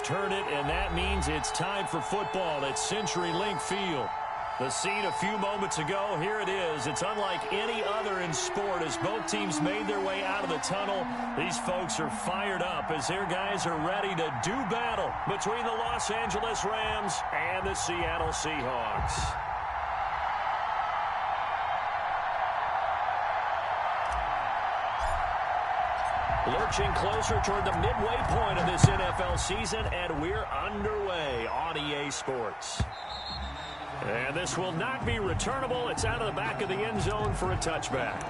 heard it, and that means it's time for football at CenturyLink Field. The scene a few moments ago, here it is. It's unlike any other in sport as both teams made their way out of the tunnel. These folks are fired up as their guys are ready to do battle between the Los Angeles Rams and the Seattle Seahawks. Lurching closer toward the midway point of this NFL season, and we're underway on EA Sports. And this will not be returnable. It's out of the back of the end zone for a touchback.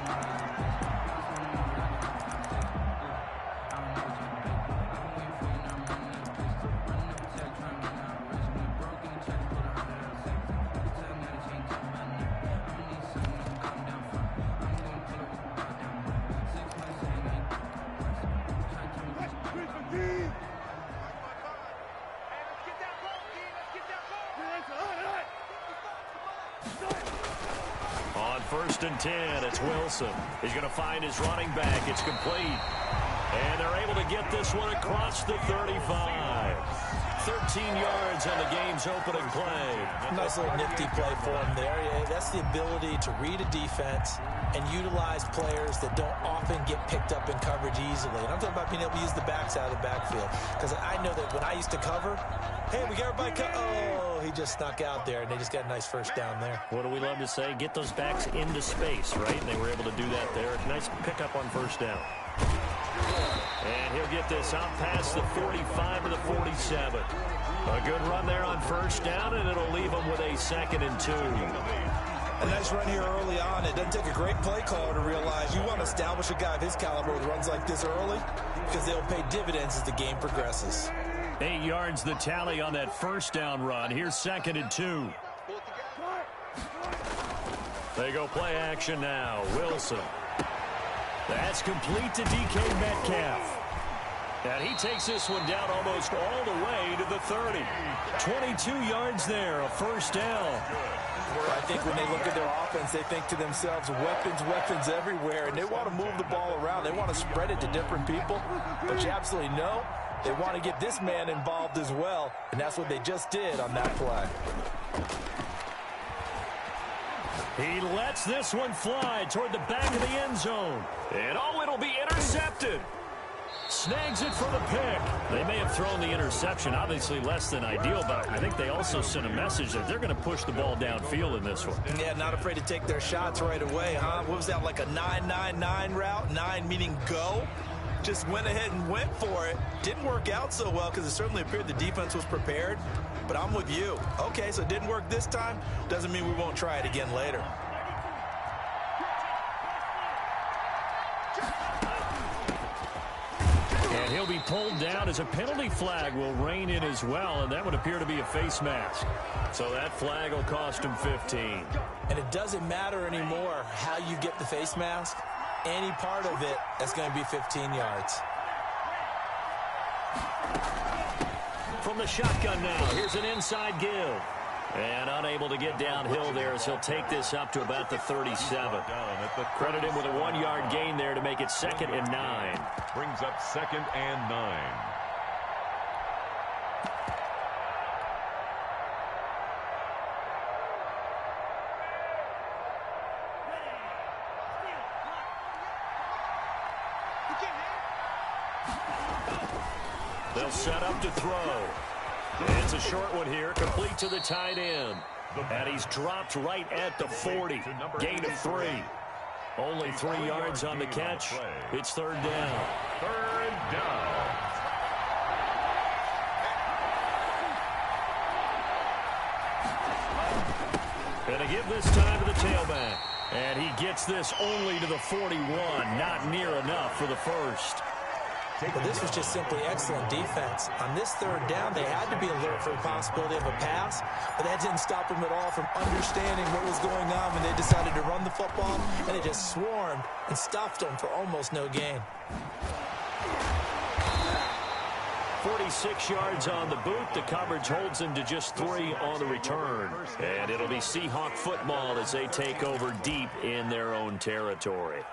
On 1st and 10, it's Wilson. He's going to find his running back. It's complete. And they're able to get this one across the 35. 13 yards on the game's opening play. Nice little nifty play for him there. Yeah, that's the ability to read a defense and utilize players that don't often get picked up in coverage easily. And I'm talking about being able to use the backs out of the backfield. Because I know that when I used to cover, hey, we got everybody oh, he just snuck out there, and they just got a nice first down there. What do we love to say? Get those backs into space, right? And they were able to do that there. Nice pickup on first down. And he'll get this out past the 45 to the 47. A good run there on first down, and it'll leave him with a 2nd and 2. A nice run here early on. It doesn't take a great play caller to realize you want to establish a guy of his caliber with runs like this early because they'll pay dividends as the game progresses. 8 yards the tally on that first down run. Here's 2nd and 2. They go play action now. Wilson. That's complete to DK Metcalf. And he takes this one down almost all the way to the 30. 22 yards there, a first down. I think when they look at their offense, they think to themselves, weapons, weapons everywhere, and they want to move the ball around. They want to spread it to different people, but you absolutely know they want to get this man involved as well, and that's what they just did on that play. He lets this one fly toward the back of the end zone. And oh, it'll be intercepted. Snags it for the pick. They may have thrown the interception, obviously less than ideal, but I think they also sent a message that they're going to push the ball downfield in this one. Yeah, not afraid to take their shots right away, huh? What was that, like a 9-9-9 route? 9 meaning go? Just went ahead and went for it. Didn't work out so well because it certainly appeared the defense was prepared. But I'm with you. Okay, so it didn't work this time. Doesn't mean we won't try it again later. And he'll be pulled down as a penalty flag will rein in as well, and that would appear to be a face mask. So that flag will cost him 15. And it doesn't matter anymore how you get the face mask. Any part of it, that's going to be 15 yards. From the shotgun now, here's an inside give. And unable to get downhill there as he'll take this up to about the 37. Credit him with a 1-yard gain there to make it 2nd and 9. Brings up 2nd and 9. They'll set up to throw. It's a short one here, complete to the tight end. And he's dropped right at the 40. Gain of 3. Only 3 yards on the catch. It's 3rd down. 3rd down. And to give this time to the tailback. And he gets this only to the 41. Not near enough for the first. But this was just simply excellent defense. On this 3rd down, they had to be alert for the possibility of a pass, but that didn't stop them at all from understanding what was going on when they decided to run the football, and they just swarmed and stuffed them for almost no gain. 46 yards on the boot. The coverage holds him to just 3 on the return. And it'll be Seahawk football as they take over deep in their own territory.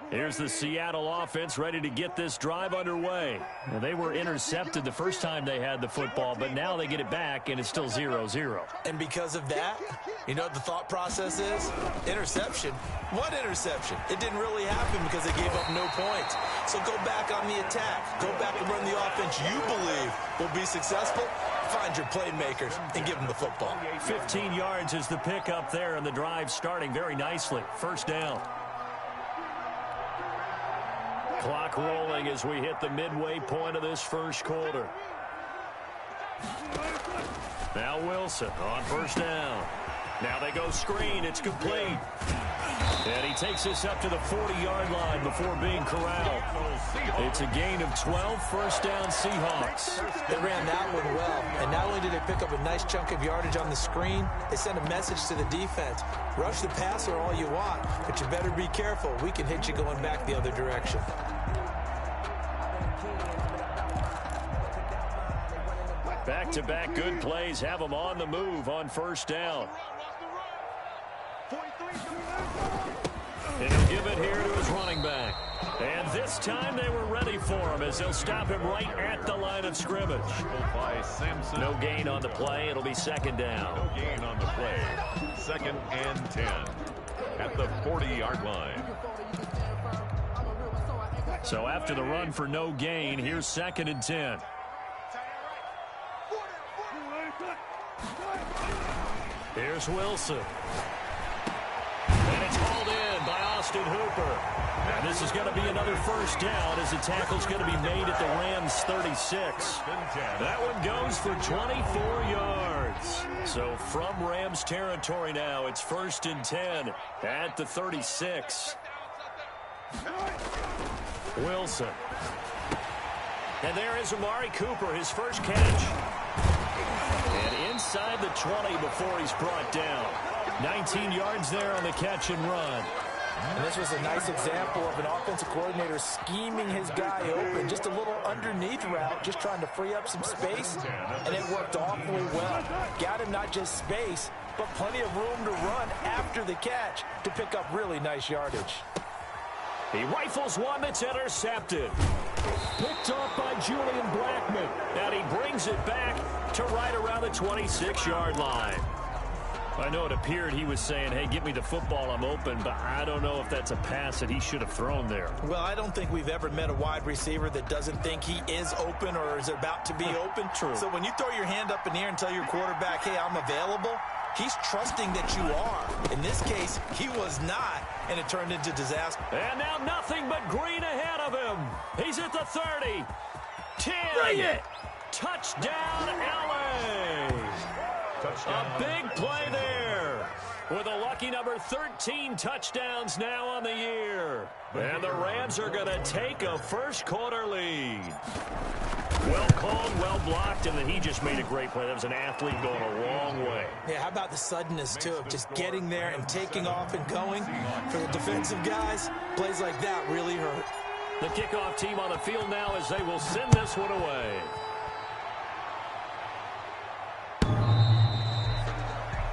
Here's the Seattle offense ready to get this drive underway. Now, they were intercepted the first time they had the football, but now they get it back, and it's still 0-0. And because of that, you know what the thought process is? Interception. What interception? It didn't really happen because they gave up no points. So go back on the attack. Go back and run the offense you believe will be successful. Find your playmakers and give them the football. 15 yards is the pickup there, and the drive starting very nicely. First down. Clock rolling as we hit the midway point of this first quarter. Now Wilson on first down. Now they go screen. It's complete. And he takes this up to the 40-yard line before being corralled. It's a gain of 12, first down Seahawks. They ran that one well. And not only did they pick up a nice chunk of yardage on the screen, they sent a message to the defense. Rush the passer all you want, but you better be careful. We can hit you going back the other direction. Back-to-back good plays have them on the move on first down. And he'll give it here to his running back. And this time they were ready for him as they'll stop him right at the line of scrimmage. No gain on the play. It'll be second down. No gain on the play. Second and 10 at the 40-yard line. So after the run for no gain, here's second and 10. Here's Wilson. And it's hauled in by Austin Hooper. And this is going to be another first down as the tackle's going to be made at the Rams' 36. That one goes for 24 yards. So from Rams territory now, it's first and 10 at the 36. Wilson. And there is Amari Cooper, his first catch. And inside the 20 before he's brought down. 19 yards there on the catch and run. And this was a nice example of an offensive coordinator scheming his guy open. Just a little underneath route, just trying to free up some space. And it worked awfully well. Got him not just space, but plenty of room to run after the catch to pick up really nice yardage. He rifles one that's intercepted. Picked off by Julian Blackman. And he brings it back to right around the 26-yard line. I know it appeared he was saying, hey, get me the football, I'm open, but I don't know if that's a pass that he should have thrown there. Well, I don't think we've ever met a wide receiver that doesn't think he is open or is about to be open. True. So when you throw your hand up in the air and tell your quarterback, hey, I'm available, he's trusting that you are. In this case, he was not, and it turned into disaster. And now nothing but green ahead of him. He's at the 30. 10. Bring it! Touchdown, LA. A big play there with a lucky number 13 touchdowns now on the year. And the Rams are going to take a first quarter lead. Well called, well blocked, and then he just made a great play. That was an athlete going a long way. Yeah, how about the suddenness, too, of just getting there and taking off and going? For the defensive guys, plays like that really hurt. The kickoff team on the field now as they will send this one away.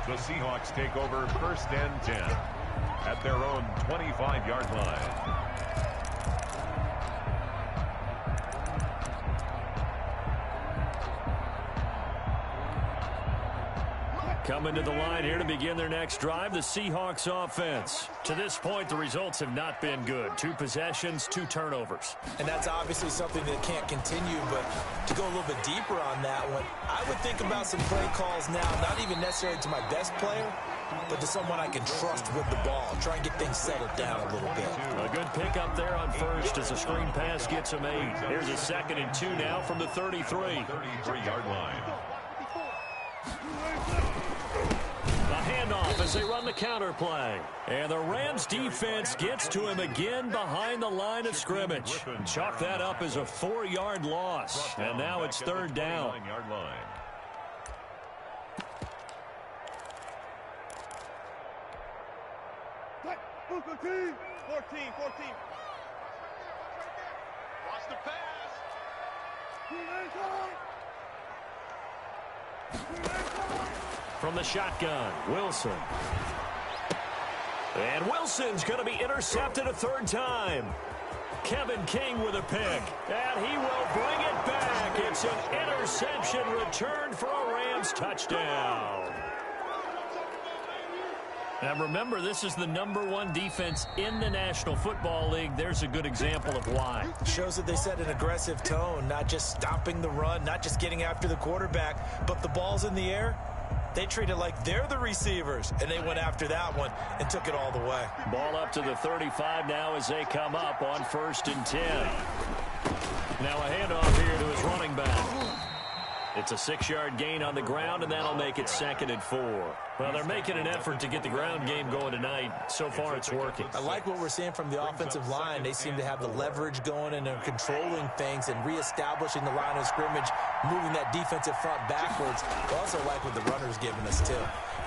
The Seahawks take over first and 10 at their own 25-yard line. Coming to the line here to begin their next drive, the Seahawks offense. To this point, the results have not been good. 2 possessions, 2 turnovers. And that's obviously something that can't continue, but to go a little bit deeper on that one, I would think about some play calls now, not even necessarily to my best player, but to someone I can trust with the ball. Try and get things settled down a little bit. A good pickup there on first as the screen pass gets him 8. Here's a 2nd and 2 now from the 33. 33-yard line. Handoff as they run the counter play. And the Rams defense gets to him again behind the line of scrimmage. Chalk that up as a 4-yard loss. And now it's 3rd down. 9-yard line. Fourteen. Watch the pass. From the shotgun, Wilson. And Wilson's going to be intercepted a third time. Kevin King with a pick. And he will bring it back. It's an interception returned for a Rams touchdown. And remember, this is the #1 defense in the National Football League. There's a good example of why. Shows that they set an aggressive tone, not just stopping the run, not just getting after the quarterback, but the ball's in the air. They treat it like they're the receivers, and they went after that one and took it all the way. Ball up to the 35 now as they come up on 1st and 10. Now a handoff here to his running back. It's a 6-yard gain on the ground, and that'll make it 2nd and 4. Well, they're making an effort to get the ground game going tonight. So far, it's working. I like what we're seeing from the offensive line. They seem to have the leverage going, and they're controlling things and reestablishing the line of scrimmage, moving that defensive front backwards. I also like what the runner's giving us, too.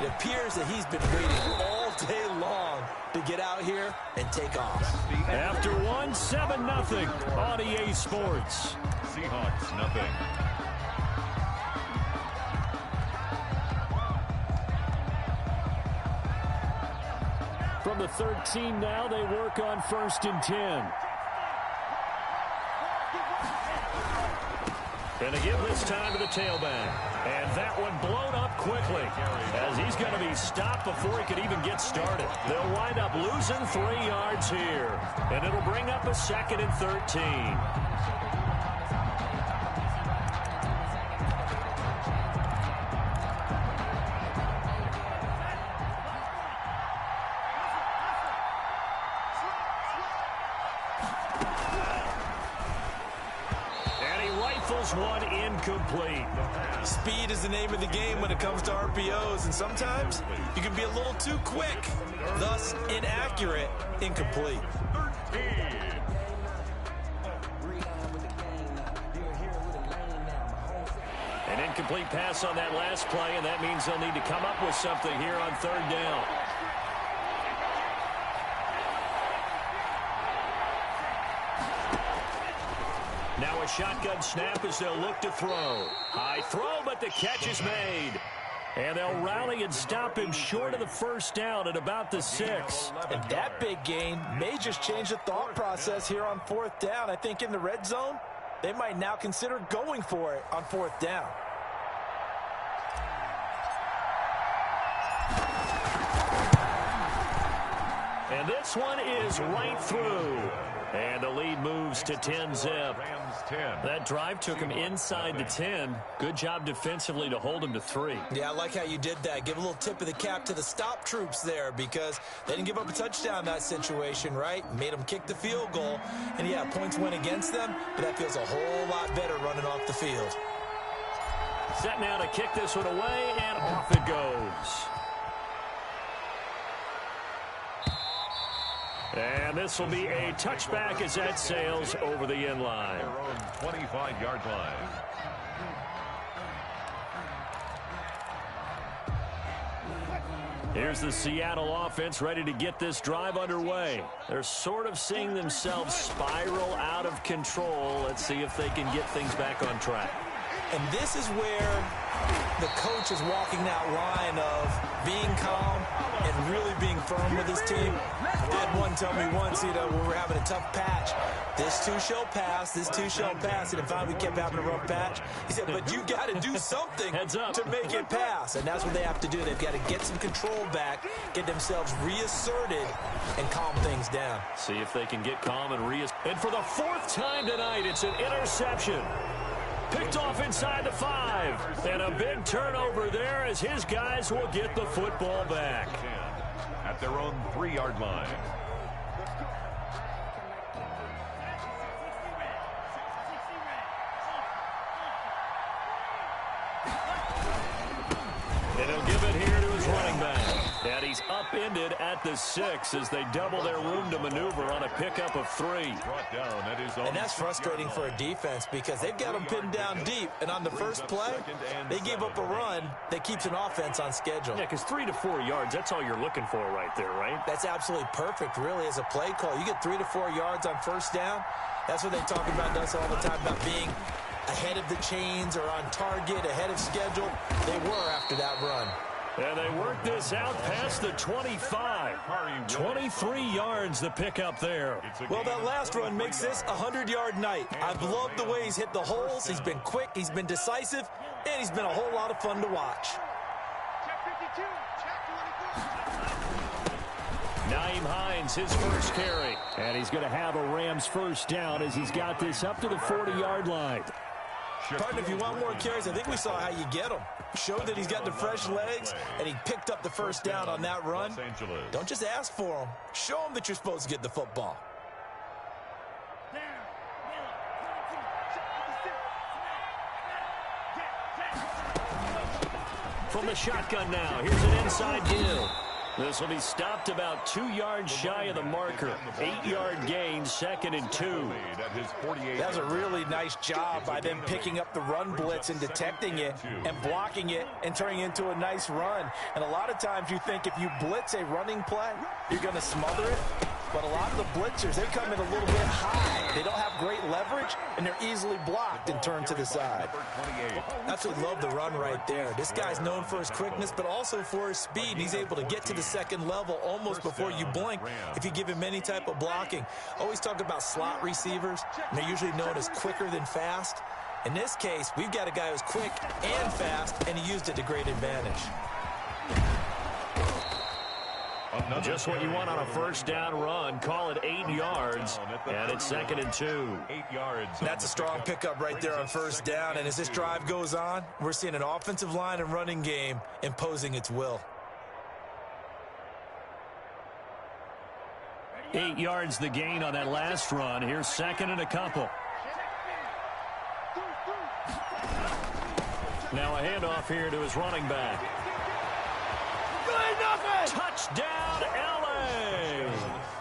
It appears that he's been waiting all day long to get out here and take off. After one, 7-0 on EA Sports. Seahawks, nothing. From the 13 now, they work on 1st and 10. And they give this time to the tailback. And that one blown up quickly as he's going to be stopped before he could even get started. They'll wind up losing 3 yards here. And it'll bring up a 2nd and 13. One incomplete. Speed is the name of the game when it comes to RPOs, and sometimes you can be a little too quick, thus inaccurate, incomplete. An incomplete pass on that last play, and that means they'll need to come up with something here on 3rd down. Now a shotgun snap as they'll look to throw. High throw, but the catch is made. And they'll rally and stop him short of the 1st down at about the 6. And that big gain may just change the thought process here on 4th down. I think in the red zone, they might now consider going for it on 4th down. And this one is right through. And the lead moves to 10-zip. That drive took him inside the 10. Good job defensively to hold him to 3. Yeah, I like how you did that. Give a little tip of the cap to the stop troops there because they didn't give up a touchdown in that situation, right? Made them kick the field goal. And, yeah, points went against them, but that feels a whole lot better running off the field. Set now to kick this one away, and off it goes. And this will be a touchback as that sails over the end line. Their own 25-yard line. Here's the Seattle offense ready to get this drive underway. They're sort of seeing themselves spiral out of control. Let's see if they can get things back on track. And this is where the coach is walking that line of being calm and really being firm with his team. I had one tell me once, when we're having a tough patch, this too shall pass, this too shall pass. And finally we kept having a rough patch. He said, but you got to do something to make it pass. And that's what they have to do. They've got to get some control back, get themselves reasserted, and calm things down. See if they can get calm and And for the 4th time tonight, it's an interception. Picked off inside the 5. And a big turnover there as his guys will get the football back. At their own 3-yard line. And he'll give it here to his running back. And he's upended at the 6 as they double their room to maneuver on a pickup of 3. Brought down at his own. And that's frustrating for a defense because they've got them pinned down deep. And on the first play, they gave up a run that keeps an offense on schedule. Yeah, because 3 to 4 yards, that's all you're looking for right there, right? That's absolutely perfect, really, as a play call. You get 3 to 4 yards on 1st down. That's what they talk about us all the time, about being ahead of the chains or on target, ahead of schedule. They were after that run. And they work this out past the 25. 23 yards the pickup there. Well, that last run makes this a 100-yard night. I've loved the way he's hit the holes. He's been quick, he's been decisive, and he's been a whole lot of fun to watch. Nyheim Hines, his first carry. And he's going to have a Rams first down as he's got this up to the 40-yard line. Partner, if you want more carries, I think we saw how you get them. Showed that he's got the fresh legs, and he picked up the first down on that run. Don't just ask for them. Show them that you're supposed to get the football. From the shotgun now, here's an inside deal. This will be stopped about 2 yards shy of the marker. 8-yard gain, 2nd and 2. That was a really nice job by them picking up the run blitz and detecting it and blocking it and turning it into a nice run. And a lot of times you think if you blitz a running play, you're going to smother it. But a lot of the blitzers, they come in a little bit high. They don't have great leverage, and they're easily blocked and turned to the side. Absolutely love the run right there. This guy's known for his quickness, but also for his speed. He's able to get to the second level almost before you blink if you give him any type of blocking. Always talk about slot receivers, and they're usually known as quicker than fast. In this case, we've got a guy who's quick and fast, and he used it to great advantage. Just what you want on a first down run. Call it 8 yards, and it's 2nd and 2. 8 yards. That's a strong pickup right there on first down. And as this drive goes on, we're seeing an offensive line and running game imposing its will. 8 yards the gain on that last run. Here's 2nd and a couple. Now a handoff here to his running back. Touchdown, L.A.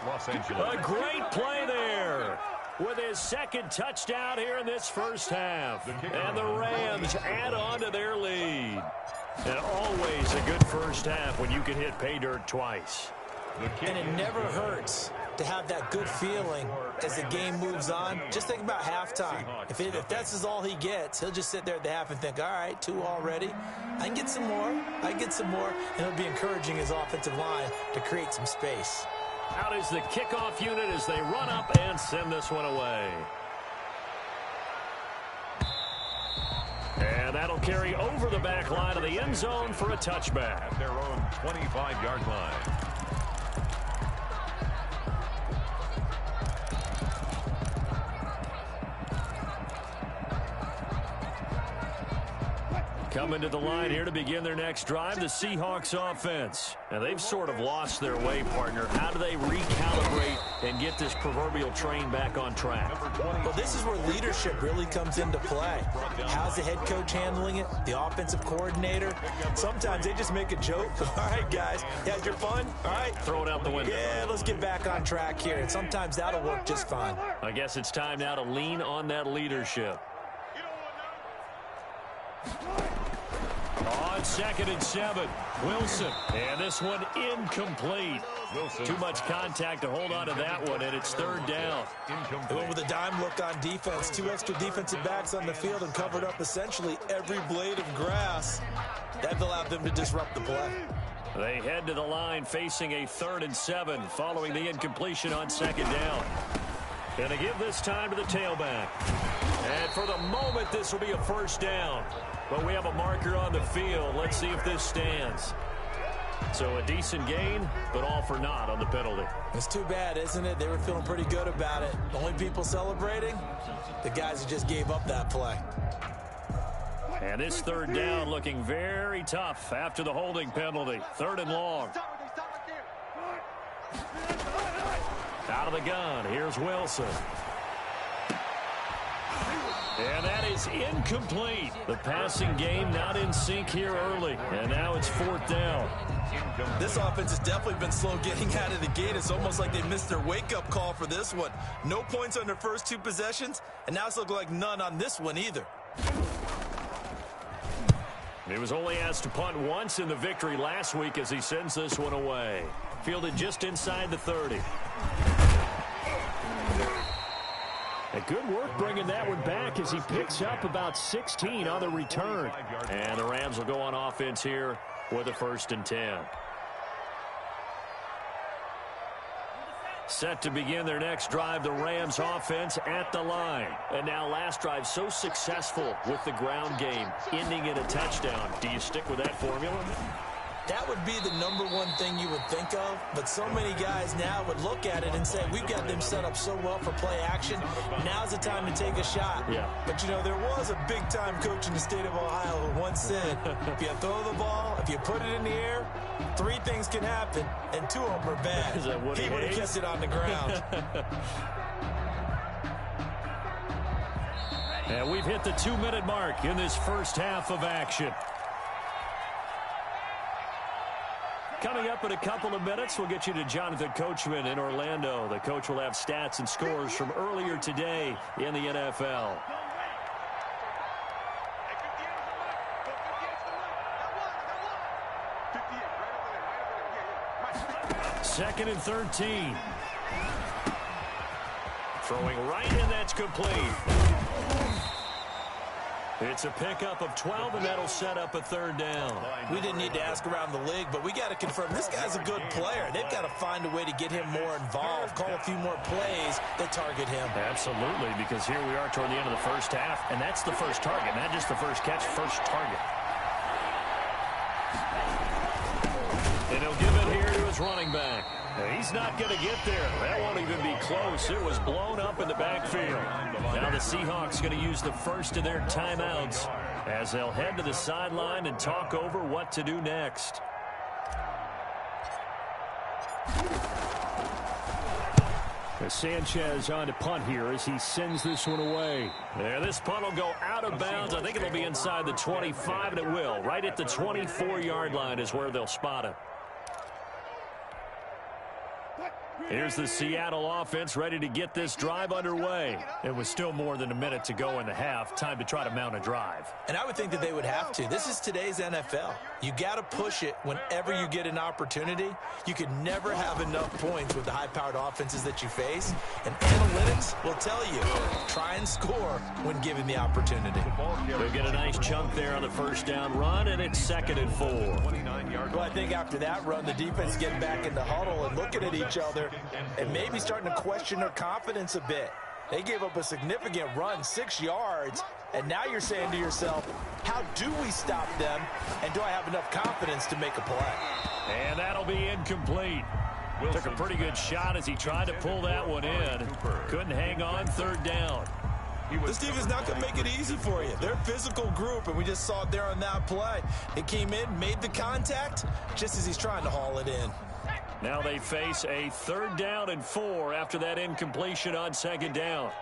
Los Angeles. A great play there with his 2nd touchdown here in this first half. And the Rams add on to their lead. And always a good first half when you can hit pay dirt twice. And it never hurts to have that good feeling as the game moves on. Just think about halftime. If that's all he gets, he'll just sit there at the half and think, all right, 2 already. I can get some more. I can get some more. And he'll be encouraging his offensive line to create some space. Out is the kickoff unit as they run up and send this one away. And that'll carry over the back line of the end zone for a touchback. At their own 25-yard line. Coming to the line here to begin their next drive, the Seahawks offense. And they've sort of lost their way, partner. How do they recalibrate and get this proverbial train back on track? Well, this is where leadership really comes into play. How's the head coach handling it? The offensive coordinator? Sometimes they just make a joke. All right, guys, you had your fun? All right. Throw it out the window. Yeah, let's get back on track here. And sometimes that'll work just fine. I guess it's time now to lean on that leadership. On 2nd and 7, Wilson. And this one incomplete. Too much contact to hold on to that one, and it's 3rd down. They went with a dime look on defense. 2 extra defensive backs on the field and covered up essentially every blade of grass. That allowed them to disrupt the play. They head to the line facing a 3rd and 7 following the incompletion on 2nd down. And they give this time to the tailback. And for the moment, this will be a first down. But we have a marker on the field. Let's see if this stands. So a decent gain, but all for naught on the penalty. It's too bad, isn't it? They were feeling pretty good about it. The only people celebrating, the guys who just gave up that play. And this 3rd down looking very tough after the holding penalty. 3rd and long. Out of the gun, here's Wilson. And that is incomplete. The passing game not in sync here early. And now it's 4th down. This offense has definitely been slow getting out of the gate. It's almost like they missed their wake-up call for this one. No points on their first 2 possessions, and now it's looking like none on this one either. He was only asked to punt once in the victory last week as he sends this one away. Fielded just inside the 30. And good work bringing that one back as he picks up about 16 on the return. And the Rams will go on offense here with a 1st and 10. Set to begin their next drive, the Rams offense at the line. And now last drive so successful with the ground game, ending in a touchdown. Do you stick with that formula? That would be the #1 thing you would think of, but so many guys now would look at it and say, we've got them set up so well for play action. Now's the time to take a shot. Yeah. But, you know, there was a big-time coach in the state of Ohio who once said, if you throw the ball, if you put it in the air, 3 things can happen, and 2 of them are bad. Is that what he would have kept it on the ground. And we've hit the 2-minute mark in this first half of action. Coming up in a couple of minutes, we'll get you to Jonathan Coachman in Orlando. The coach will have stats and scores from earlier today in the NFL. 2nd and 13. Throwing right, and that's complete. It's a pickup of 12, and that'll set up a 3rd down. We didn't need to ask around the league, but we got to confirm this guy's a good player. They've got to find a way to get him more involved, call a few more plays that target him. Absolutely, because here we are toward the end of the first half, and that's the first target, not just the first catch, first target. And he'll give it here to his running back. He's not going to get there. That won't even be close. It was blown up in the backfield. Now the Seahawks going to use the first of their timeouts as they'll head to the sideline and talk over what to do next. Sanchez on to punt here as he sends this one away. Yeah, this punt will go out of bounds. I think it'll be inside the 25, and it will. Right at the 24-yard line is where they'll spot it. Here's the Seattle offense ready to get this drive underway. It was still more than a minute to go in the half. Time to try to mount a drive. And I would think that they would have to. This is today's NFL. You got to push it whenever you get an opportunity. You can never have enough points with the high-powered offenses that you face. And analytics will tell you, try and score when given the opportunity. They'll get a nice chunk there on the first down run, and it's 2nd and 4. Well, I think after that run, the defense getting back in the huddle and looking at each other and maybe starting to question their confidence a bit. They gave up a significant run, 6 yards, and now you're saying to yourself, how do we stop them, and do I have enough confidence to make a play? And that'll be incomplete. Took a pretty good shot as he tried to pull that one in. Couldn't hang on, 3rd down. This defense is not going to make it easy for you. They're a physical group, and we just saw it there on that play. It came in, made the contact, just as he's trying to haul it in. Now they face a 3rd down and 4 after that incompletion on 2nd down.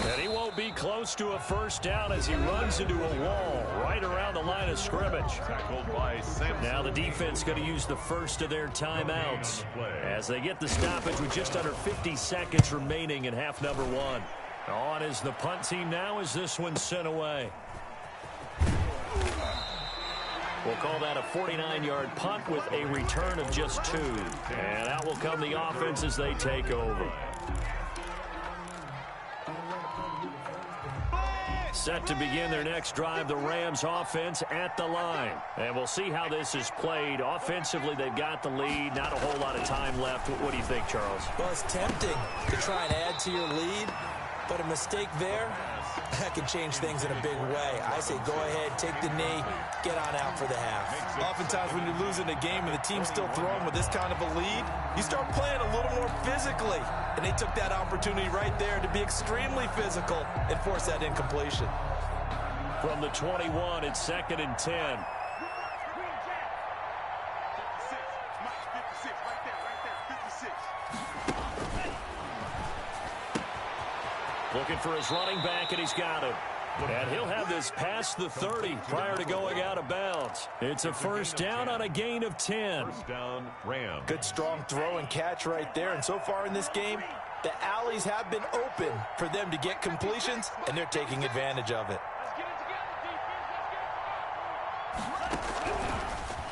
And he won't be close to a 1st down as he runs into a wall right around the line of scrimmage. Now the defense going to use the first of their timeouts as they get the stoppage with just under 50 seconds remaining in half number 1. On is the punt team now as this one's sent away. We'll call that a 49-yard punt with a return of just 2. And out will come the offense as they take over. Set to begin their next drive, the Rams offense at the line. And we'll see how this is played. Offensively, they've got the lead. Not a whole lot of time left. What do you think, Charles? Well, it's tempting to try and add to your lead, but a mistake there, that can change things in a big way. I say go ahead, take the knee, get on out for the half. Oftentimes when you're losing a game and the team's still throwing with this kind of a lead, you start playing a little more physically. And they took that opportunity right there to be extremely physical and force that incompletion. From the 21, it's 2nd and 10. Looking for his running back, and he's got him. And he'll have this past the 30 prior to going out of bounds. It's a 1st down on a gain of 10. 1st down, Rams. Good strong throw and catch right there. And so far in this game, the alleys have been open for them to get completions, and they're taking advantage of it.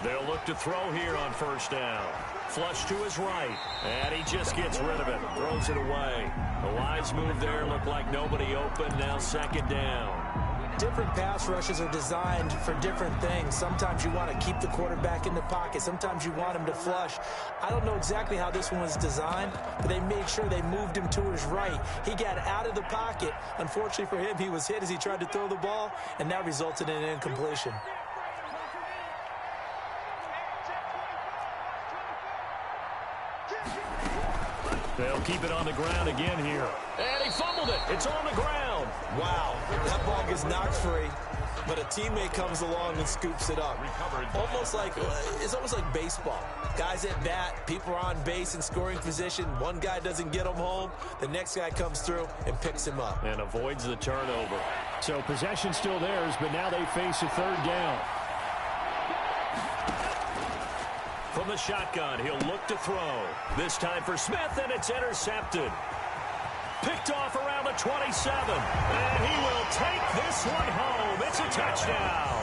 They'll look to throw here on 1st down. Flush to his right, and he just gets rid of it. Throws it away. A wise move there. Looked like nobody open. Now 2nd down. Different pass rushes are designed for different things. Sometimes you want to keep the quarterback in the pocket. Sometimes you want him to flush. I don't know exactly how this one was designed, but they made sure they moved him to his right. He got out of the pocket. Unfortunately for him, he was hit as he tried to throw the ball, and that resulted in an incompletion. They'll keep it on the ground again here. And he fumbled it. It's on the ground. Wow, that ball gets knocked free, but a teammate comes along and scoops it up. It's almost like baseball. Guys at bat, people are on base in scoring position. One guy doesn't get him home. The next guy comes through and picks him up. And avoids the turnover. So possession still theirs, but now they face a third down. From the shotgun, he'll look to throw. This time for Smith, and it's intercepted. Picked off around the 27. And he will take this one home. It's a touchdown.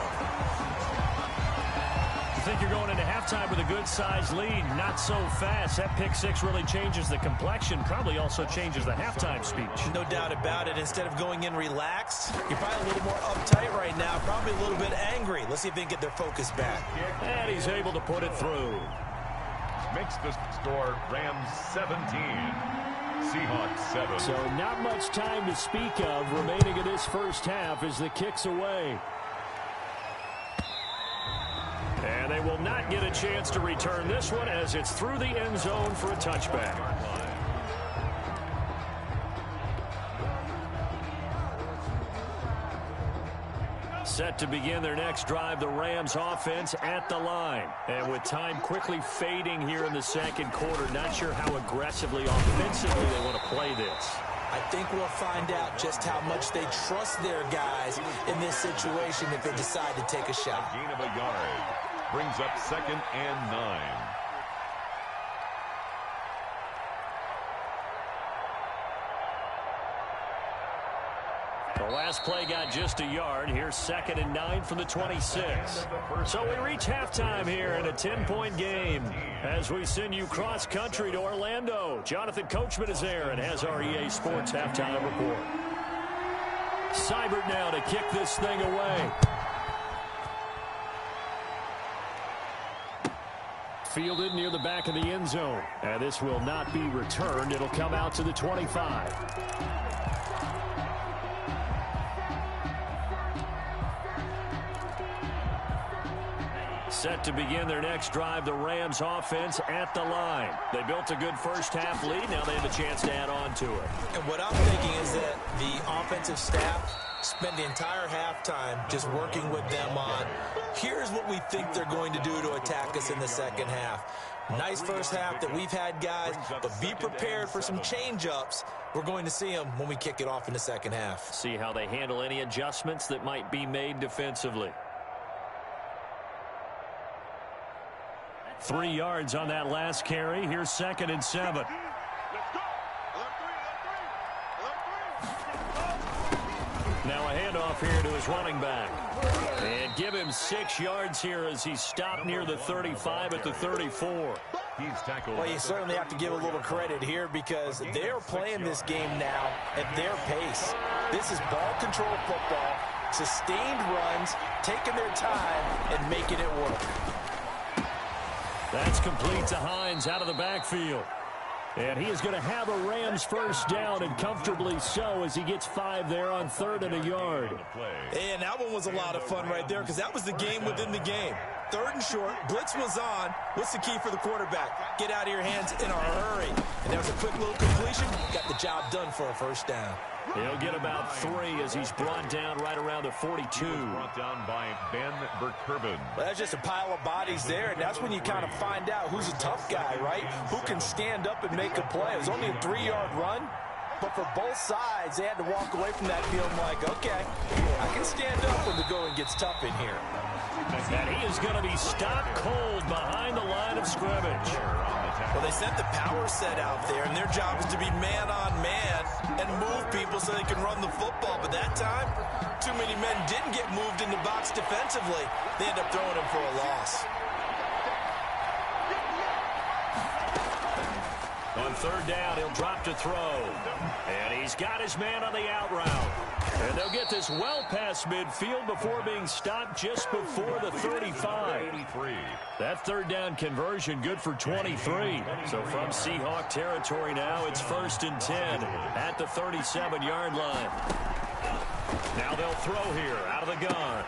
You think you're going into halftime with a good-sized lead. Not so fast. That pick six really changes the complexion. Probably also changes the halftime speech. No doubt about it. Instead of going in relaxed, you're probably a little more uptight right now. Probably a little bit angry. Let's see if they can get their focus back. And he's able to put it through. Makes the score Rams 17. Seahawks 7. So not much time to speak of remaining in this first half as the kick's away. And they will not get a chance to return this one as it's through the end zone for a touchback. Set to begin their next drive, the Rams offense at the line. And with time quickly fading here in the second quarter, not sure how aggressively, offensively they want to play this. I think we'll find out just how much they trust their guys in this situation if they decide to take a shot. Gain of a yard. Brings up 2nd and 9. The last play got just a yard. Here's 2nd and 9 from the 26. So we reach halftime here in a 10-point game as we send you cross-country to Orlando. Jonathan Coachman is there and has our EA Sports halftime report. Seibert now to kick this thing away. Fielded near the back of the end zone. And this will not be returned. It'll come out to the 25. Set to begin their next drive, the Rams offense at the line. They built a good first half lead. Now they have a chance to add on to it. And what I'm thinking is that the offensive staff spent the entire halftime just working with them on, here's what we think they're going to do to attack us in the second half. Nice first half that we've had, guys, but be prepared for some change-ups. We're going to see them when we kick it off in the second half. See how they handle any adjustments that might be made defensively. 3 yards on that last carry. Here's 2nd and 7. Now a handoff here to his running back. And give him 6 yards here as he's stopped near the 35 at the 34. He's tackled. Well, you certainly have to give a little credit here because they're playing this game now at their pace. This is ball control football, sustained runs, taking their time, and making it work. That's complete to Hines out of the backfield. And he is going to have a Rams first down, and comfortably so, as he gets 5 there on 3rd and a yard. And that one was a lot of fun right there because that was the game within the game. 3rd and short, blitz was on. What's the key for the quarterback? Get out of your hands in a hurry. And that was a quick little completion. Got the job done for a first down. He'll get about 3 as he's brought down right around the 42. Brought down by Ben Burkerbin. Well, that's just a pile of bodies there, and that's when you kind of find out who's a tough guy, right? Who can stand up and make a play. It was only a 3-yard run, but for both sides, they had to walk away from that field like, okay, I can stand up when the going gets tough in here. And he is going to be stopped cold behind the line of scrimmage. Well, they sent the power set out there, and their job is to be man-on-man and move people so they can run the football. But that time, too many men didn't get moved in the box defensively. They end up throwing him for a loss. On third down, he'll drop to throw. And he's got his man on the out route. And they'll get this well past midfield before being stopped just before the 35. That third down conversion good for 23. So from Seahawk territory now, it's 1st and 10 at the 37-yard line. Now they'll throw here out of the gun.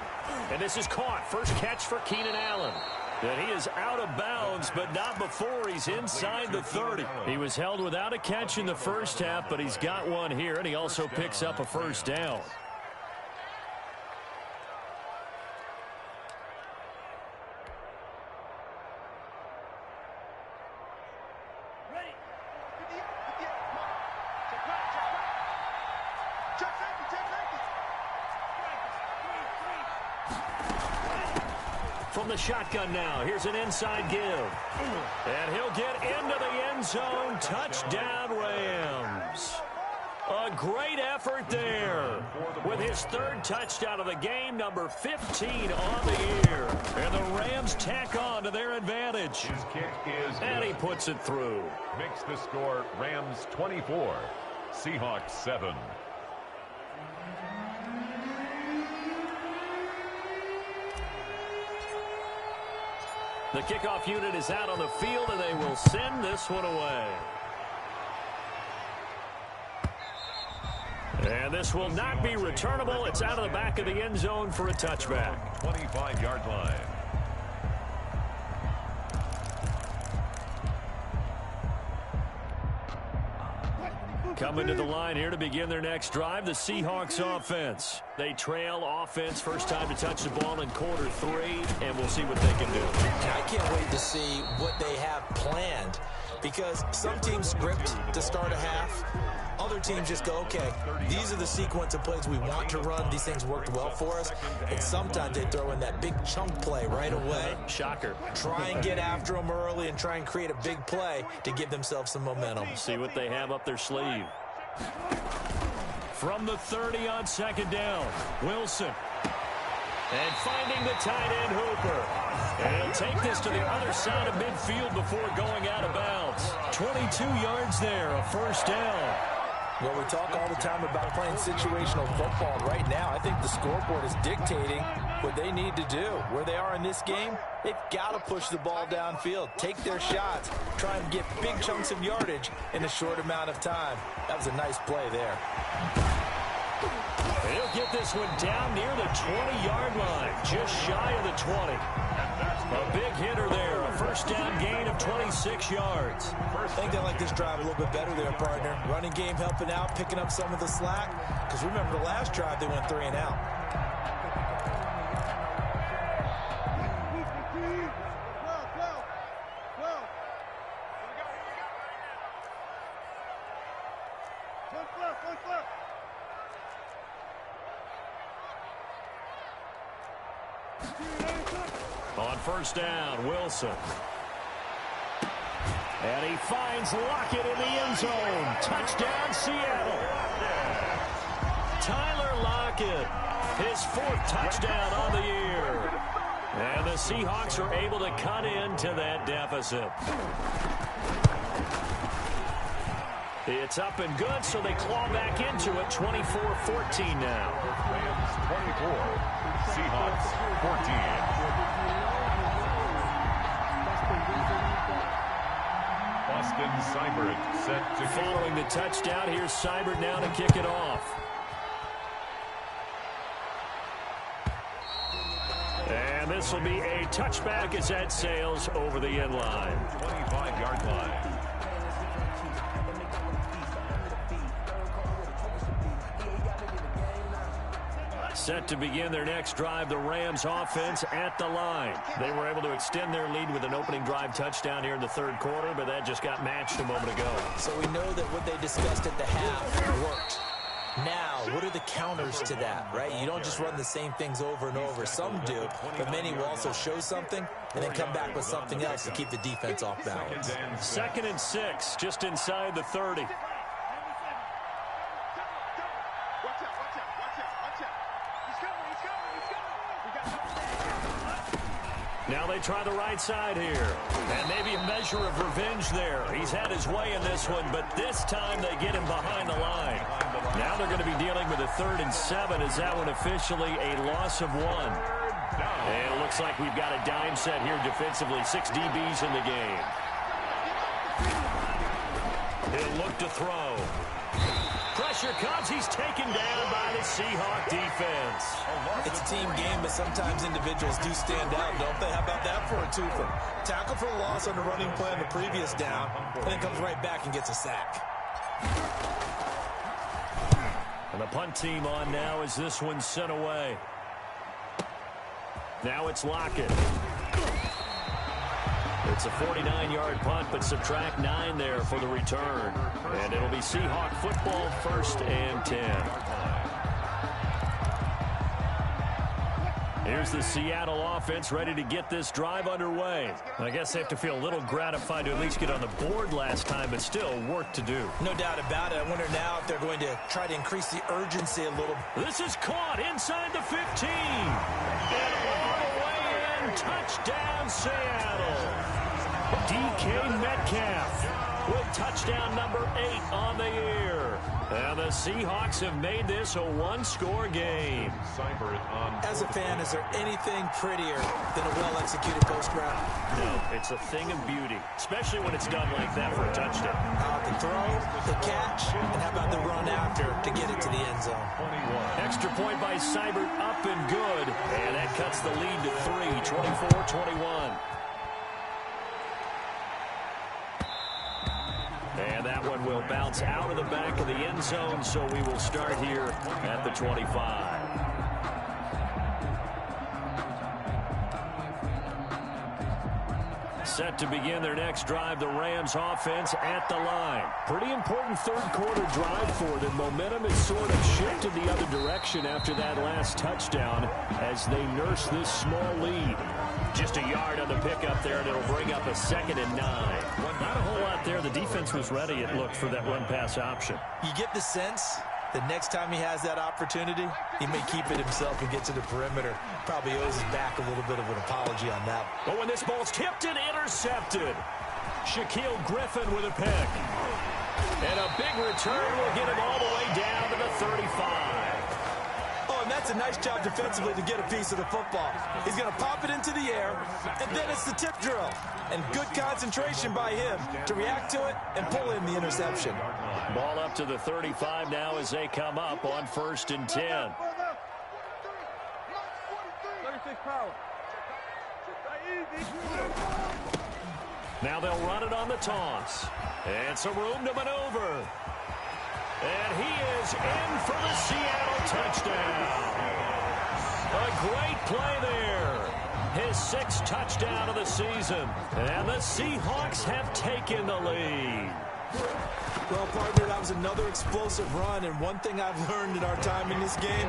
And this is caught. First catch for Keenan Allen. And he is out of bounds, but not before he's inside the 30. He was held without a catch in the first half, but he's got one here, and he also picks up a first down. From the shotgun now, here's an inside give. And he'll get into the end zone. Touchdown, Rams. A great effort there with his third touchdown of the game, number 15 on the year. And the Rams tack on to their advantage. His kick is good. And he puts it through. Makes the score Rams 24, Seahawks 7. The kickoff unit is out on the field, and they will send this one away. And this will not be returnable. It's out of the back of the end zone for a touchback. 25-yard line. Coming to the line here to begin their next drive, the Seahawks offense. They trail offense, first time to touch the ball in quarter 3, and we'll see what they can do. I can't wait to see what they have planned, because some teams script to start a half. Other teams just go, okay, these are the sequence of plays we want to run. These things worked well for us. And sometimes they throw in that big chunk play right away. Shocker. Try and get after them early and try and create a big play to give themselves some momentum. See what they have up their sleeve. From the 30 on second down, Wilson. And finding the tight end, Hooper. And he'll take this to the other side of midfield before going out of bounds. 22 yards there, a first down. Well, we talk all the time about playing situational football. Right now, I think the scoreboard is dictating what they need to do. Where they are in this game, they've got to push the ball downfield, take their shots, try and get big chunks of yardage in a short amount of time. That was a nice play there. He'll get this one down near the 20-yard line, just shy of the 20. A big hitter there, a first down gain of 26 yards. I think they like this drive a little bit better there, partner. Running game helping out, picking up some of the slack. Because remember, the last drive they went 3 and out. On first down, Wilson. And he finds Lockett in the end zone. Touchdown, Seattle. Tyler Lockett, his 4th touchdown on the year. And the Seahawks are able to cut into that deficit. It's up and good, so they claw back into it. 24-14 now. Rams 24, Seahawks 14. Austin Seibert set to following the touchdown. Here's Seibert now to kick it off. And this will be a touchback as that sails over the end line. 25-yard line. Set to begin their next drive, the Rams offense at the line. They were able to extend their lead with an opening drive touchdown here in the third quarter, but that just got matched a moment ago. So we know that what they discussed at the half worked. Now, what are the counters to that, right? You don't just run the same things over and over. Some do, but many will also show something and then come back with something else to keep the defense off balance. 2nd and 6, just inside the 30. Now they try the right side here. And maybe a measure of revenge there. He's had his way in this one, but this time they get him behind the line. Now they're going to be dealing with a 3rd and 7. Is that one officially a loss of 1? And it looks like we've got a dime set here defensively. 6 DBs in the game. He'll look to throw. Pressure comes. He's taken down by the Seahawk defense. It's a team game, but sometimes individuals do stand out, don't they? How about that for a twofer? Tackle for a loss on the running play on the previous down, and then comes right back and gets a sack. And the punt team on now as this one's sent away. Now it's Lockett. It's a 49-yard punt, but subtract 9 there for the return. And it'll be Seahawk football, 1st and 10. Here's the Seattle offense ready to get this drive underway. I guess they have to feel a little gratified to at least get on the board last time, but still work to do. No doubt about it. I wonder now if they're going to try to increase the urgency a little. This is caught inside the 15. And all the way in, touchdown Seattle. DK Metcalf with touchdown number 8 on the year. And the Seahawks have made this a 1-score game. As a fan, is there anything prettier than a well-executed post route? No, it's a thing of beauty, especially when it's done like that for a touchdown. The throw, the catch, and how about the run after to get it to the end zone? Extra point by Seibert, up and good. And that cuts the lead to 3, 24-21. And that one will bounce out of the back of the end zone, so we will start here at the 25. Set to begin their next drive, the Rams offense at the line. Pretty important third-quarter drive for them. Momentum has sort of shifted the other direction after that last touchdown as they nurse this small lead. Just a yard on the pickup there, and it'll bring up a 2nd and 9. Not a whole lot there. The defense was ready, it looked, for that run-pass option. You get the sense that next time he has that opportunity, he may keep it himself and get to the perimeter. Probably owes his back a little bit of an apology on that. But when this ball's tipped and intercepted, Shaquille Griffin with a pick. And a big return will get him all the way down to the 35. And that's a nice job defensively to get a piece of the football. He's going to pop it into the air, and then it's the tip drill. And good concentration by him to react to it and pull in the interception. Ball up to the 35 now as they come up on 1st and 10. 36 power. Now they'll run it on the toss. And some room to maneuver. And he is in for the Seattle touchdown. A great play there. His 6th touchdown of the season. And the Seahawks have taken the lead. Well, partner, that was another explosive run, and one thing I've learned in our time in this game,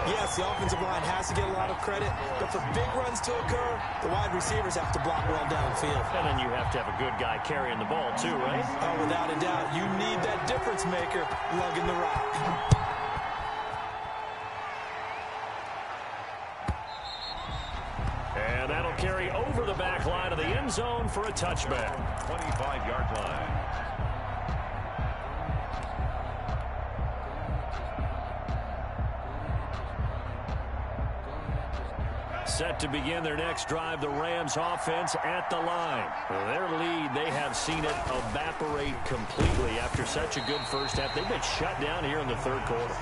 yes, the offensive line has to get a lot of credit, but for big runs to occur, the wide receivers have to block well downfield. And then you have to have a good guy carrying the ball too, right? Oh, without a doubt. You need that difference maker lugging the rock. And that'll carry over the back line of the end zone for a touchback. 25-yard line. Set to begin their next drive, the Rams offense at the line. Their lead, they have seen it evaporate completely after such a good first half. They've been shut down here in the 3rd quarter.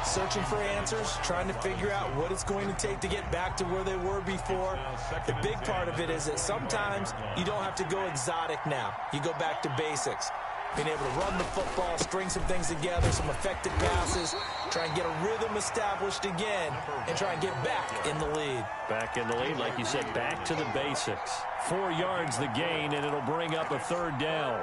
Searching for answers, trying to figure out what it's going to take to get back to where they were before. The big part of it is that sometimes you don't have to go exotic now. You go back to basics. Being able to run the football, string some things together, some effective passes, try and get a rhythm established again, and try and get back in the lead. Back in the lead, like you said, back to the basics. 4 yards the gain, and it'll bring up a 3rd down.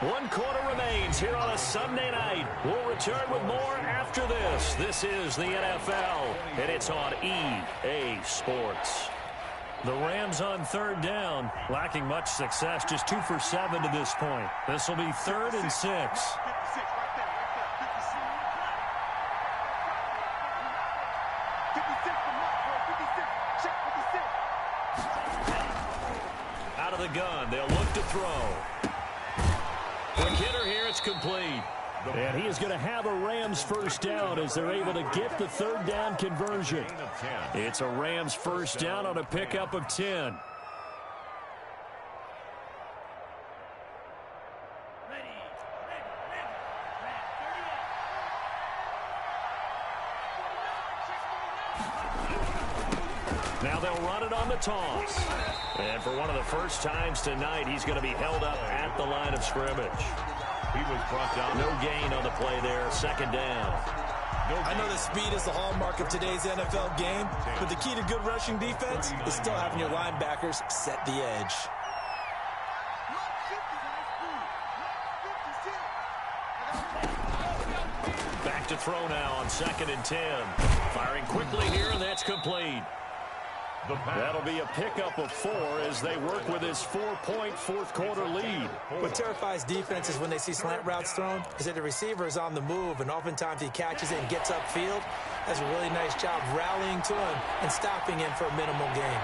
One quarter remains here on a Sunday night. We'll return with more after this. This is the NFL, and it's on EA Sports. The Rams on 3rd down, lacking much success, just 2 for 7 to this point. This will be 3rd and 6. Out of the gun, they'll look to throw. Quick hitter here, it's complete. And he is going to have a Rams first down as they're able to get the third down conversion. It's a Rams first down on a pickup of 10. Now they'll run it on the toss. And for one of the first times tonight, he's going to be held up at the line of scrimmage. He was brought down. No gain on the play there. Second down. I know that speed is the hallmark of today's NFL game, but the key to good rushing defense is still having your linebackers set the edge. Back to throw now on 2nd and 10. Firing quickly here, and that's complete. That'll be a pickup of 4 as they work with his 4-point fourth-quarter lead. What terrifies defenses when they see slant routes thrown is that the receiver is on the move, and oftentimes he catches it and gets upfield. Does a really nice job rallying to him and stopping him for a minimal gain.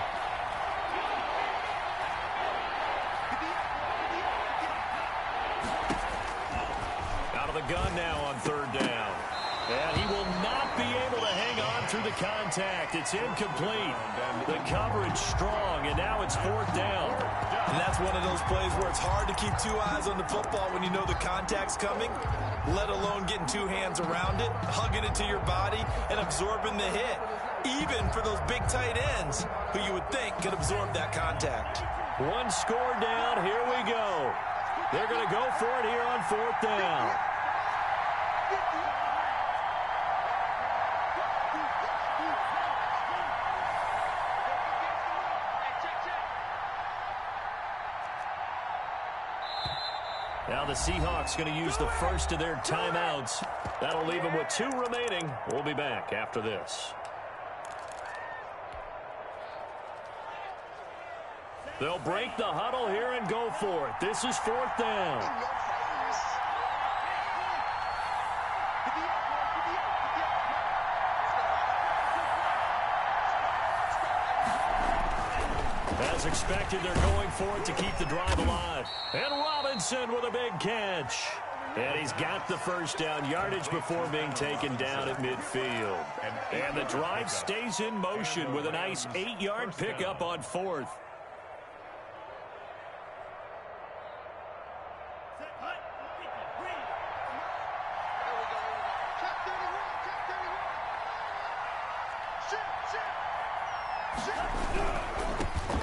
Out of the gun now on 3rd down. And he will not be able to hang on through the contact. It's incomplete. The coverage strong, and now it's 4th down. And that's one of those plays where it's hard to keep 2 eyes on the football when you know the contact's coming, let alone getting 2 hands around it, hugging it to your body, and absorbing the hit, even for those big tight ends who you would think could absorb that contact. 1 score down. Here we go. They're going to go for it here on 4th down. Now the Seahawks going to use the first of their timeouts. That'll leave them with 2 remaining. We'll be back after this. They'll break the huddle here and go for it. This is 4th down. As expected, they're going for it to keep the drive alive. And Robinson with a big catch. And he's got the first down yardage before being taken down at midfield. And the drive stays in motion with a nice 8-yard pickup on 4th.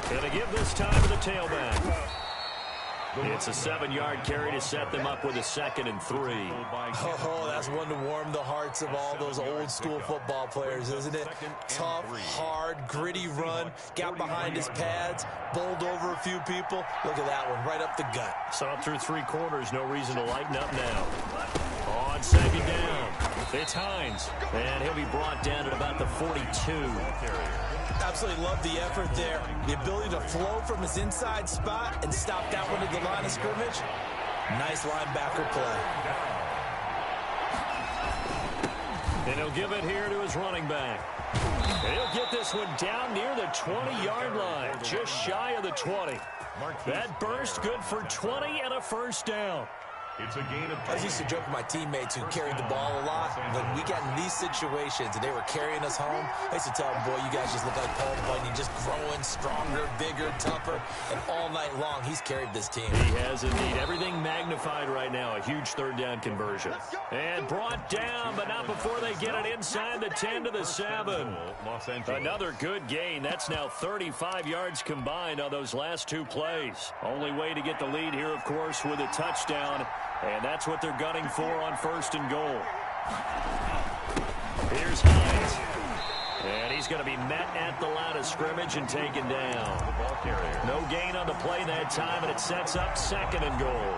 Going to give this time to the tailback. It's a 7-yard carry to set them up with a 2nd and 3. Oh, that's one to warm the hearts of all those old-school football players, isn't it? Tough, hard, gritty run, got behind his pads, bowled over a few people. Look at that one, right up the gut. Saw through 3 quarters, no reason to lighten up now. On 2nd down, it's Hines, and he'll be brought down at about the 42. Absolutely love the effort there. The ability to flow from his inside spot and stop that one at the line of scrimmage. Nice linebacker play. And he'll give it here to his running back. And he'll get this one down near the 20-yard line, just shy of the 20. That burst good for 20 and a first down. It's a gain of 10. I used to joke with my teammates who carried the ball a lot. When we got in these situations and they were carrying us home, I used to tell them, boy, you guys just look like Paul Bunyan, just growing stronger, bigger, tougher. And all night long, he's carried this team. He has indeed. Everything magnified right now. A huge 3rd down conversion. And brought down, but not before they get it inside the 10 to the 7. Another good gain. That's now 35 yards combined on those last 2 plays. Only way to get the lead here, of course, with a touchdown. And that's what they're gunning for on 1st and goal. Here's Hines. And he's going to be met at the line of scrimmage and taken down. No gain on the play that time, and it sets up 2nd and goal.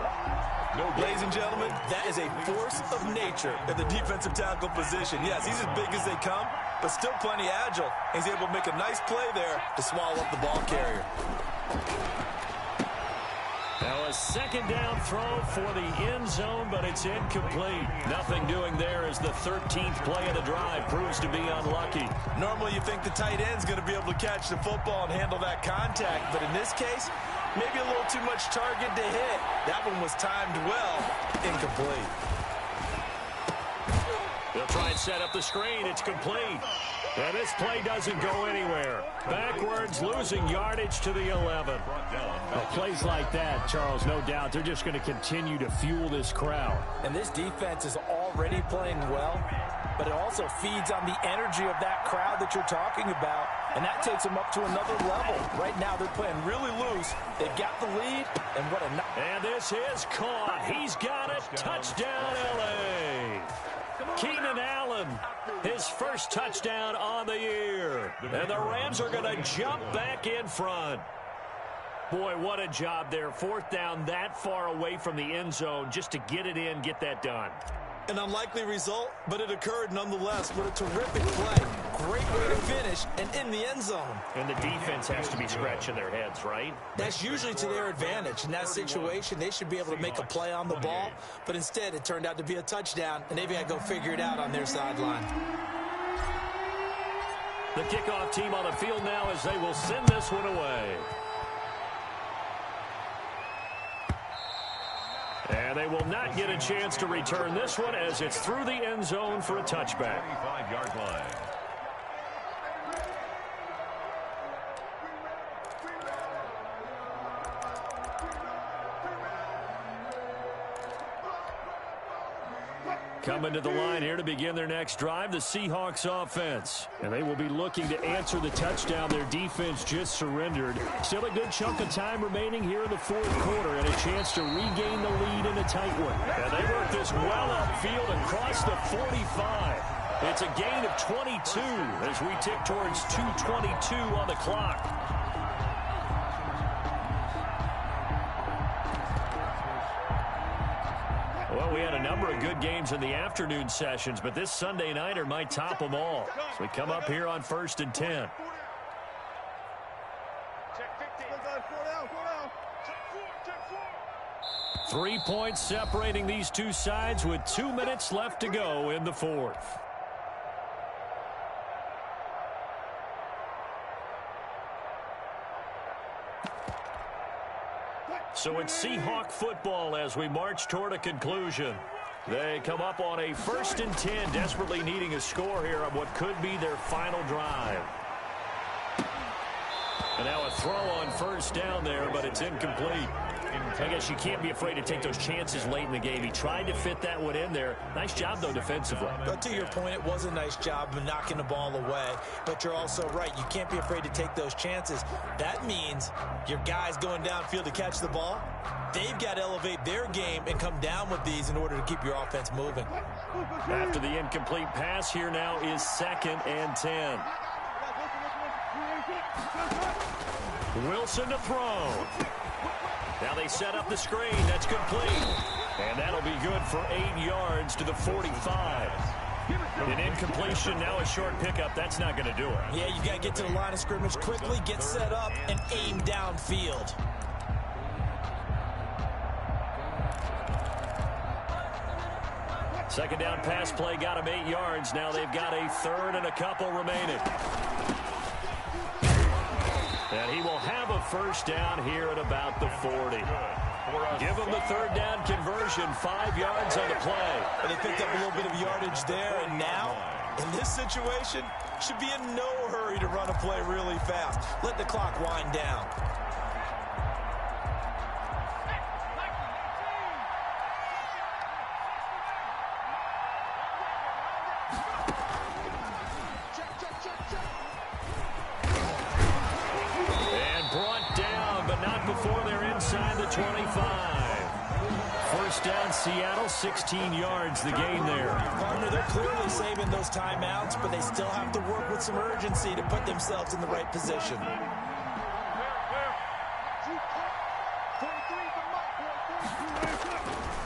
Ladies and gentlemen, that is a force of nature at the defensive tackle position. Yes, he's as big as they come, but still plenty agile. He's able to make a nice play there to swallow up the ball carrier. Now a second down throw for the end zone, but it's incomplete. Nothing doing there as the 13th play of the drive proves to be unlucky. Normally you think the tight end's going to be able to catch the football and handle that contact, but in this case, maybe a little too much target to hit. That one was timed well. Incomplete. They'll try and set up the screen. It's complete. And this play doesn't go anywhere. Backwards, losing yardage to the 11. Well, plays like that, Charles, no doubt, they're just going to continue to fuel this crowd. And this defense is already playing well, but it also feeds on the energy of that crowd that you're talking about, and that takes them up to another level. Right now, they're playing really loose. They've got the lead, and what a... And this is caught. He's got it. Touchdown, L.A. Keenan Allen, his first touchdown on the year. And the Rams are going to jump back in front. Boy, what a job there. Fourth down that far away from the end zone just to get it in, get that done. An unlikely result, but it occurred nonetheless. What a terrific play. Great way to finish and in the end zone. And the defense has to be scratching their heads, right? That's usually to their advantage. In that situation, they should be able to make a play on the ball, but instead it turned out to be a touchdown, and they've got to go figure it out on their sideline. The kickoff team on the field now as they will send this one away. And they will not get a chance to return this one as it's through the end zone for a touchback. 25-yard line. Coming to the line here to begin their next drive, the Seahawks offense. And they will be looking to answer the touchdown their defense just surrendered. Still a good chunk of time remaining here in the fourth quarter and a chance to regain the lead in a tight one. And they work this well upfield across the 45. It's a gain of 22 as we tick towards 2:22 on the clock. Well, we had a number of good games in the afternoon sessions, but this Sunday nighter might top them all. So we come up here on 1st and 10. Check 15. 4 down. 3 points separating these two sides with 2 minutes left to go in the fourth. So it's Seahawk football as we march toward a conclusion. They come up on a 1st and 10, desperately needing a score here on what could be their final drive. And now a throw on 1st down there, but it's incomplete. I guess you can't be afraid to take those chances late in the game. He tried to fit that one in there. Nice job, though, defensively. But to your point, it was a nice job of knocking the ball away. But you're also right. You can't be afraid to take those chances. That means your guys going downfield to catch the ball, they've got to elevate their game and come down with these in order to keep your offense moving. After the incomplete pass, here now is 2nd and 10. Wilson to throw. Now they set up the screen. That's complete. And that'll be good for 8 yards to the 45. An incompletion, now a short pickup. That's not going to do it. Yeah, you got to get to the line of scrimmage quickly, get set up, and aim downfield. Second down pass play got him 8 yards. Now they've got a 3rd and a couple remaining. And he will have a 1st down here at about the 40. Give him the 3rd down conversion, 5 yards on the play. And they picked up a little bit of yardage there, and now, in this situation, should be in no hurry to run a play really fast. Let the clock wind down. Before they're inside the 25. 1st down, Seattle, 16 yards the gain there. Partner, they're clearly saving those timeouts, but they still have to work with some urgency to put themselves in the right position.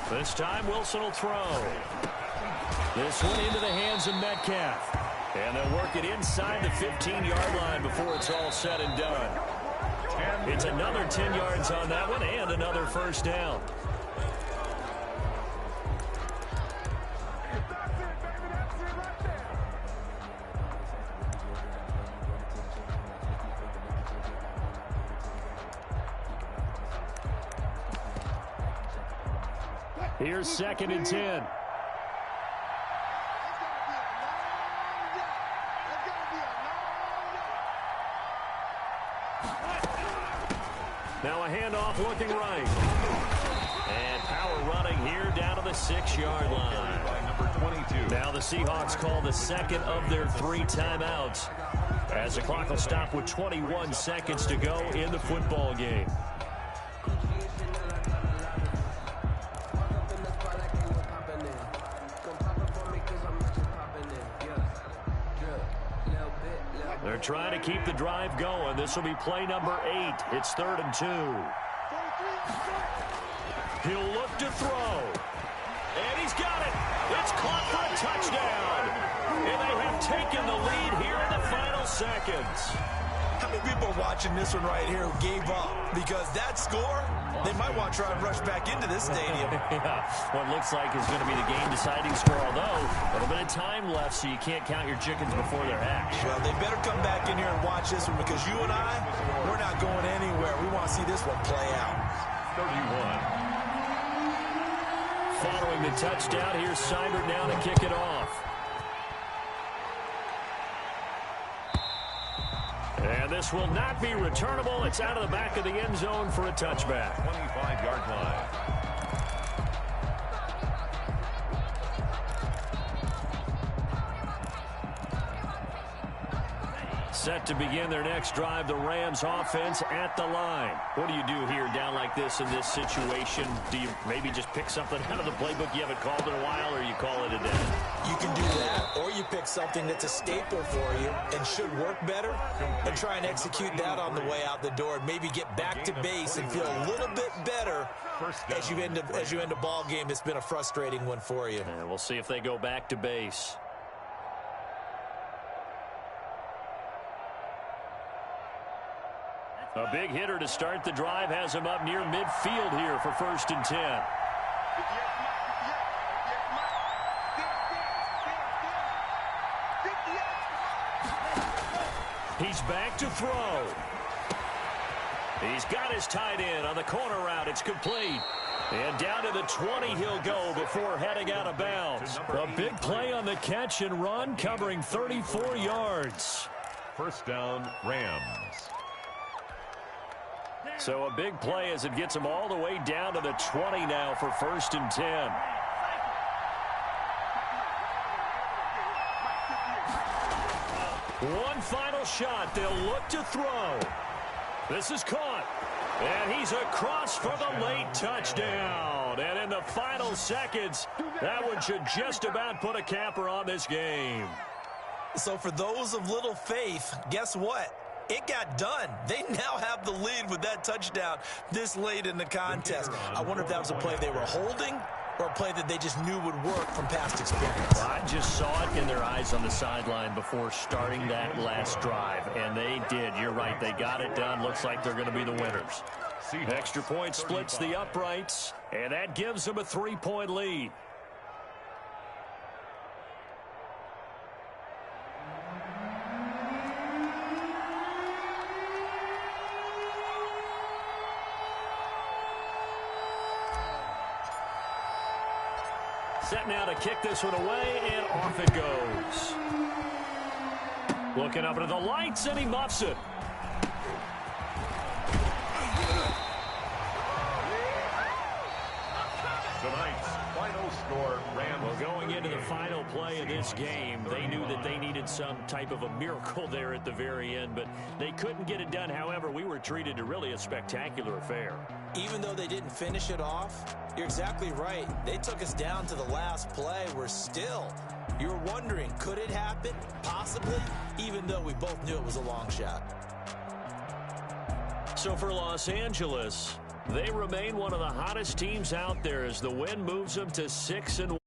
This time, Wilson will throw. This one into the hands of Metcalf. And they'll work it inside the 15-yard line before it's all said and done. It's another 10 yards on that one and another first down. Here's 2nd and 10. Now a handoff looking right. And power running here down to the 6-yard line. Now the Seahawks call the second of their 3 timeouts, as the clock will stop with 21 seconds to go in the football game. They're trying to keep the drive going. This will be play number 8. It's 3rd and 2. He'll look to throw. And he's got it. It's caught for a touchdown. And they have taken the lead here in the final seconds. How many people are watching this one right here who gave up? Because that score, they might want to try and rush back into this stadium. Yeah, what looks like is going to be the game-deciding score, although a little bit of time left, so you can't count your chickens before they're hatched. Well, they better come back in here and watch this one, because you and I, we're not going anywhere. We want to see this one play out. 31. Following the touchdown, here's Seibert now to kick it off. And this will not be returnable. It's out of the back of the end zone for a touchback. 25-yard line. Set to begin their next drive, the Rams offense at the line. What do you do here down like this in this situation? Do you maybe just pick something out of the playbook you haven't called in a while, or you call it a day? You can do that, or you pick something that's a staple for you and should work better, and try and execute that on the way out the door, and maybe get back to base and feel a little bit better as you end a ball game that's been a frustrating one for you. And we'll see if they go back to base. A big hitter to start the drive has him up near midfield here for 1st and 10. He's back to throw. He's got his tight end on the corner route. It's complete. And down to the 20 he'll go before heading out of bounds. A big play on the catch and run, covering 34 yards. First down, Rams. So a big play as it gets him all the way down to the 20 now for 1st and 10. One final shot. They'll look to throw. This is caught. And he's across for the late touchdown. And in the final seconds, that one should just about put a capper on this game. So for those of little faith, guess what? It got done. They now have the lead with that touchdown this late in the contest. I wonder if that was a play they were holding or a play that they just knew would work from past experience. Well, I just saw it in their eyes on the sideline before starting that last drive, and they did. You're right. They got it done. Looks like they're going to be the winners. Extra point splits the uprights, and that gives them a 3-point lead. Set now to kick this one away, and off it goes. Looking up into the lights, and he muffs it. Tonight's final score, Rams. Well, going into the final play of this game, they knew that they needed some type of a miracle there at the very end, but they couldn't get it done. However, we were treated to really a spectacular affair. Even though they didn't finish it off, you're exactly right. They took us down to the last play. We're still, you were wondering, could it happen? Possibly, even though we both knew it was a long shot. So for Los Angeles, they remain one of the hottest teams out there as the win moves them to 6-1.